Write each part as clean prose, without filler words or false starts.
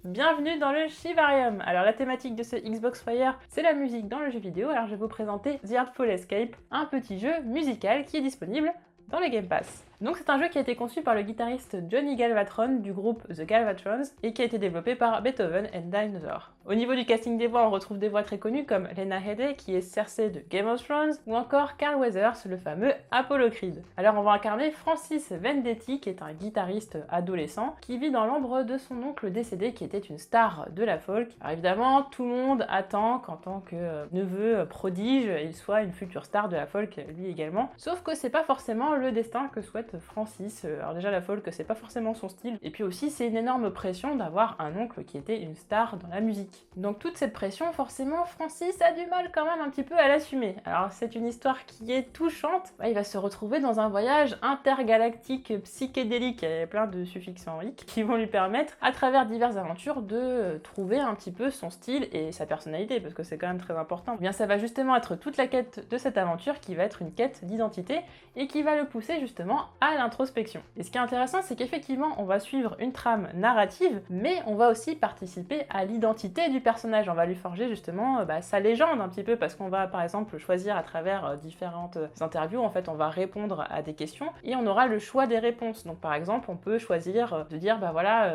Bienvenue dans le Shivarium. Alors la thématique de ce Xbox Fire, c'est la musique dans le jeu vidéo, alors je vais vous présenter The Artful Escape, un petit jeu musical qui est disponible dans le Game Pass. Donc c'est un jeu qui a été conçu par le guitariste Johnny Galvatron du groupe The Galvatrons et qui a été développé par Beethoven and Dinosaur. Au niveau du casting des voix, on retrouve des voix très connues comme Lena Headey qui est Cersei de Game of Thrones ou encore Carl Weathers, le fameux Apollo Creed. Alors on va incarner Francis Vendetti qui est un guitariste adolescent qui vit dans l'ombre de son oncle décédé qui était une star de la folk. Alors évidemment, tout le monde attend qu'en tant que neveu prodige, il soit une future star de la folk lui également. Sauf que c'est pas forcément le destin que souhaite Francis. Alors déjà la folk c'est pas forcément son style et puis aussi c'est une énorme pression d'avoir un oncle qui était une star dans la musique. Donc toute cette pression forcément Francis a du mal quand même un petit peu à l'assumer. Alors c'est une histoire qui est touchante. Il va se retrouver dans un voyage intergalactique psychédélique, il y a plein de suffixes henriques qui vont lui permettre à travers diverses aventures de trouver un petit peu son style et sa personnalité parce que c'est quand même très important. Bien ça va justement être toute la quête de cette aventure qui va être une quête d'identité et qui va le pousser justement à l'introspection. Et ce qui est intéressant, c'est qu'effectivement, on va suivre une trame narrative, mais on va aussi participer à l'identité du personnage. On va lui forger justement sa légende un petit peu, parce qu'on va par exemple choisir à travers différentes interviews, en fait, on va répondre à des questions et on aura le choix des réponses. Donc par exemple, on peut choisir de dire,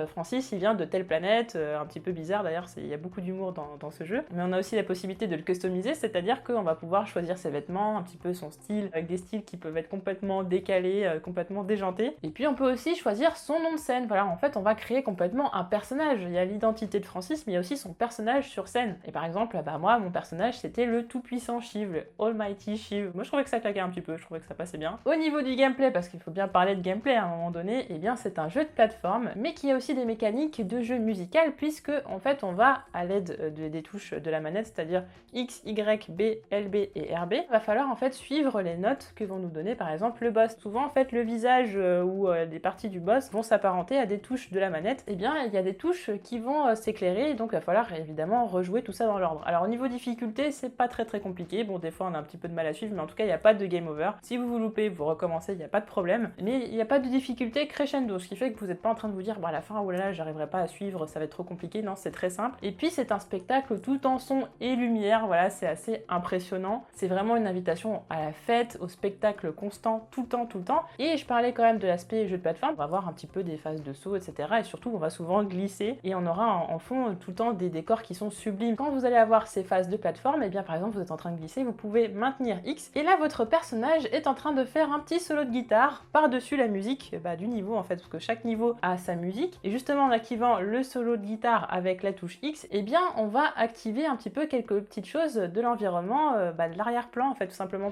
Francis, il vient de telle planète, un petit peu bizarre d'ailleurs, il y a beaucoup d'humour dans ce jeu, mais on a aussi la possibilité de le customiser, c'est-à-dire qu'on va pouvoir choisir ses vêtements, un petit peu son style, avec des styles qui peuvent être complètement décalés, complètement déjanté. Et puis on peut aussi choisir son nom de scène. Voilà, en fait, on va créer complètement un personnage. Il y a l'identité de Francis, mais il y a aussi son personnage sur scène. Et par exemple, moi, mon personnage, c'était le tout-puissant Shiv, le Almighty Shiv. Moi, je trouvais que ça claquait un petit peu, je trouvais que ça passait bien. Au niveau du gameplay, parce qu'il faut bien parler de gameplay à un moment donné, eh bien, c'est un jeu de plateforme, mais qui a aussi des mécaniques de jeu musical, puisque, en fait, on va, à l'aide des touches de la manette, c'est-à-dire X, Y, B, LB et RB, va falloir, en fait, suivre les notes que vont nous donner, par exemple, le boss. Souvent, en fait, le visage ou des parties du boss vont s'apparenter à des touches de la manette, et bien il y a des touches qui vont s'éclairer, donc il va falloir évidemment rejouer tout ça dans l'ordre. Alors au niveau difficulté, c'est pas très compliqué, bon des fois on a un petit peu de mal à suivre, mais en tout cas il n'y a pas de game over. Si vous vous loupez, vous recommencez, il n'y a pas de problème, mais il n'y a pas de difficulté crescendo, ce qui fait que vous n'êtes pas en train de vous dire à la fin, oh là là, j'arriverai pas à suivre, ça va être trop compliqué, non, c'est très simple. Et puis c'est un spectacle tout en son et lumière, voilà, c'est assez impressionnant, c'est vraiment une invitation à la fête, au spectacle constant, tout le temps, et je parlais quand même de l'aspect jeu de plateforme, on va voir un petit peu des phases de saut, etc. Et surtout, on va souvent glisser et on aura en fond tout le temps des décors qui sont sublimes. Quand vous allez avoir ces phases de plateforme, et bien par exemple, vous êtes en train de glisser, vous pouvez maintenir X, et là, votre personnage est en train de faire un petit solo de guitare par-dessus la musique du niveau, en fait, parce que chaque niveau a sa musique. Et justement, en activant le solo de guitare avec la touche X, et bien, on va activer un petit peu quelques petites choses de l'environnement, de l'arrière-plan, en fait, tout simplement.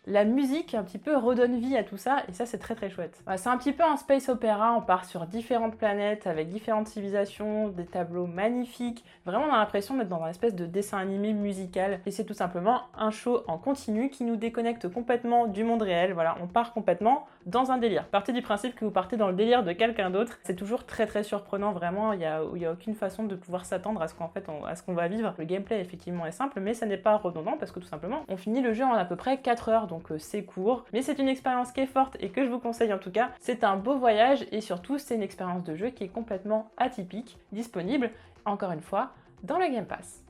La musique un petit peu redonne vie à tout ça et ça c'est très chouette. Voilà, c'est un petit peu un space opéra, on part sur différentes planètes avec différentes civilisations, des tableaux magnifiques, vraiment on a l'impression d'être dans un espèce de dessin animé musical et c'est tout simplement un show en continu qui nous déconnecte complètement du monde réel, voilà, on part complètement dans un délire. Partez du principe que vous partez dans le délire de quelqu'un d'autre, c'est toujours très surprenant, vraiment, il y a aucune façon de pouvoir s'attendre à ce qu'on va vivre. Le gameplay effectivement est simple mais ça n'est pas redondant parce que tout simplement on finit le jeu en à peu près 4 heures, donc c'est court, mais c'est une expérience qui est forte et que je vous conseille en tout cas. C'est un beau voyage et surtout c'est une expérience de jeu qui est complètement atypique, disponible, encore une fois, dans le Game Pass.